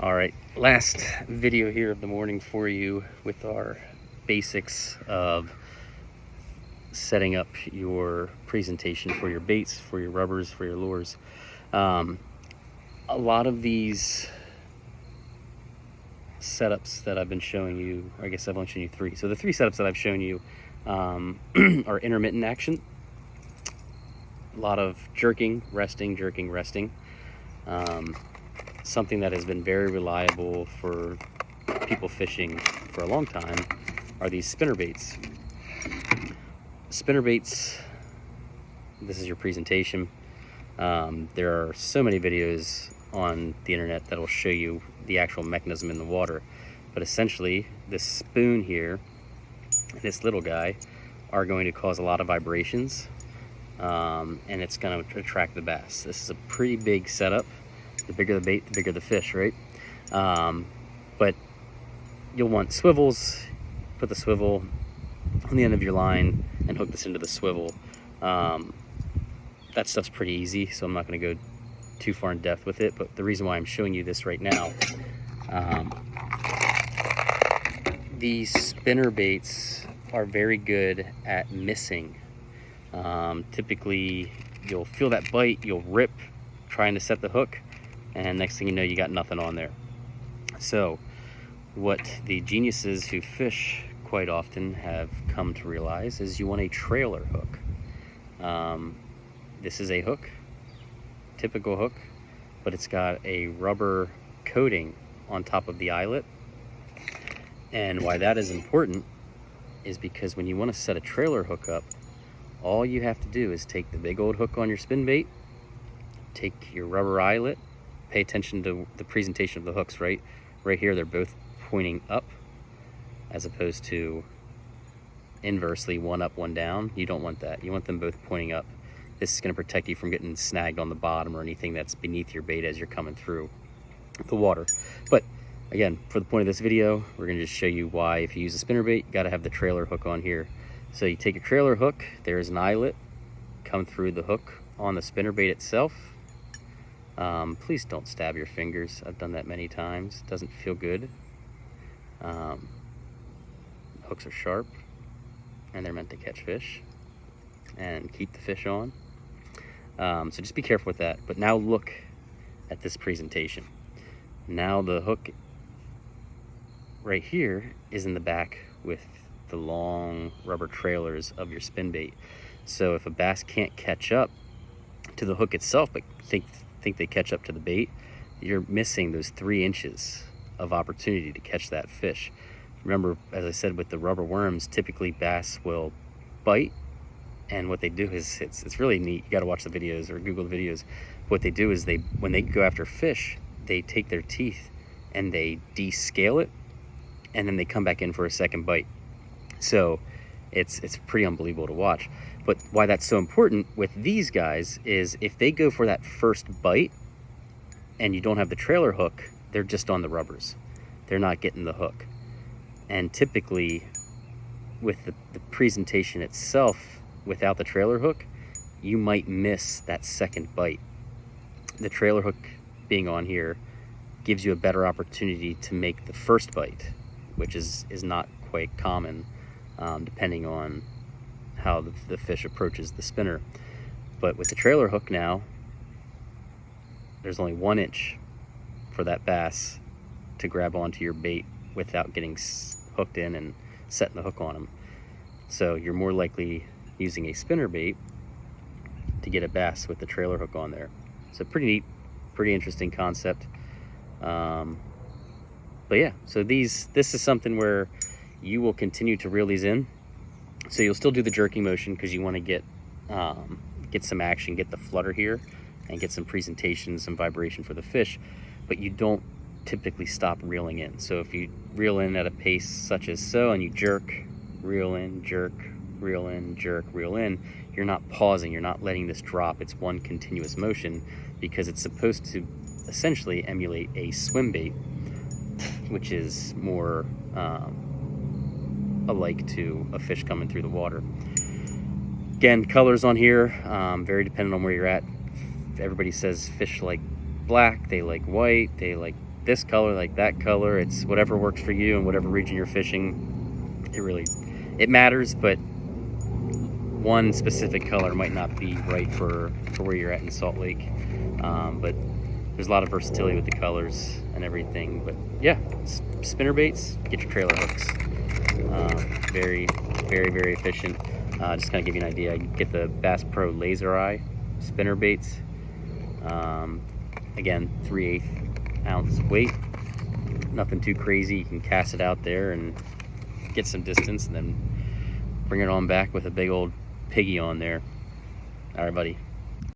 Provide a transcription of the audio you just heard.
All right, last video here of the morning for you with our basics of setting up your presentation for your baits, for your rubbers, for your lures. A lot of these setups that I've been showing you, I guess I've only shown you three. So the three setups that I've shown you are intermittent action. A lot of jerking, resting, jerking, resting. Something that has been very reliable for people fishing for a long time are these spinner baits. Spinner baits, this is your presentation. There are so many videos on the internet that will show you the actual mechanism in the water. But essentially, this spoon here, this little guy, are going to cause a lot of vibrations, and it's going to attract the bass. This is a pretty big setup. The bigger the bait, the bigger the fish, right? But you'll want swivels. Put the swivel on the end of your line and hook this into the swivel. That stuff's pretty easy, so I'm not going to go too far in depth with it. But the reason why I'm showing you this right now, these spinner baits are very good at missing. Typically, you'll feel that bite, you'll rip trying to set the hook, and next thing you know, you got nothing on there. So what the geniuses who fish quite often have come to realize is you want a trailer hook. This is a hook, typical hook, but it's got a rubber coating on top of the eyelet. And why that is important is because when you want to set a trailer hook up, all you have to do is take the big old hook on your spin bait, take your rubber eyelet. Pay attention to the presentation of the hooks, right? Right here, they're both pointing up as opposed to inversely, one up, one down. You don't want that. You want them both pointing up. This is going to protect you from getting snagged on the bottom or anything that's beneath your bait as you're coming through the water. But again, for the point of this video, we're going to just show you why if you use a spinner bait, you got to have the trailer hook on here. So you take your trailer hook, there's an eyelet, come through the hook on the spinner bait itself. Please don't stab your fingers. I've done that many times. It doesn't feel good. Hooks are sharp and they're meant to catch fish and keep the fish on. So just be careful with that. But now look at this presentation. Now the hook right here is in the back with the long rubber trailers of your spin bait. So if a bass can't catch up to the hook itself, but think they catch up to the bait, you're missing those 3 inches of opportunity to catch that fish. Remember, as I said, with the rubber worms, typically bass will bite, and what they do is it's really neat. You got to watch the videos or Google the videos. What they do is when they go after fish, they take their teeth and they descale it, and then they come back in for a second bite. So it's pretty unbelievable to watch. But why that's so important with these guys is if they go for that first bite and you don't have the trailer hook, they're just on the rubbers. They're not getting the hook. And typically with the presentation itself, without the trailer hook, you might miss that second bite. The trailer hook being on here gives you a better opportunity to make the first bite, which is not quite common, depending on how the fish approaches the spinner. But with the trailer hook now, there's only 1 inch for that bass to grab onto your bait without getting hooked in and setting the hook on them. So you're more likely using a spinner bait to get a bass with the trailer hook on there. So pretty neat, pretty interesting concept. But yeah, so this is something where you will continue to reel these in. So you'll still do the jerking motion because you want to get some action, get the flutter here, and get some presentation, some vibration for the fish. But you don't typically stop reeling in. So if you reel in at a pace such as so, and you jerk, reel in, jerk, reel in, jerk, reel in, you're not pausing, you're not letting this drop. It's one continuous motion because it's supposed to essentially emulate a swim bait, which is more alike to a fish coming through the water. Again, colors on here, very dependent on where you're at. Everybody says fish like black, they like white, they like this color, like that color. It's whatever works for you and whatever region you're fishing. It matters, but one specific color might not be right for where you're at in Salt Lake. But there's a lot of versatility with the colors and everything. But yeah, spinner baits, get your trailer hooks. Very, very, very efficient. Just kind of give you an idea, you get the Bass Pro Laser Eye spinner baits. Again, 3/8 ounce weight, nothing too crazy. You can cast it out there and get some distance and then bring it on back with a big old piggy on there. All right, buddy.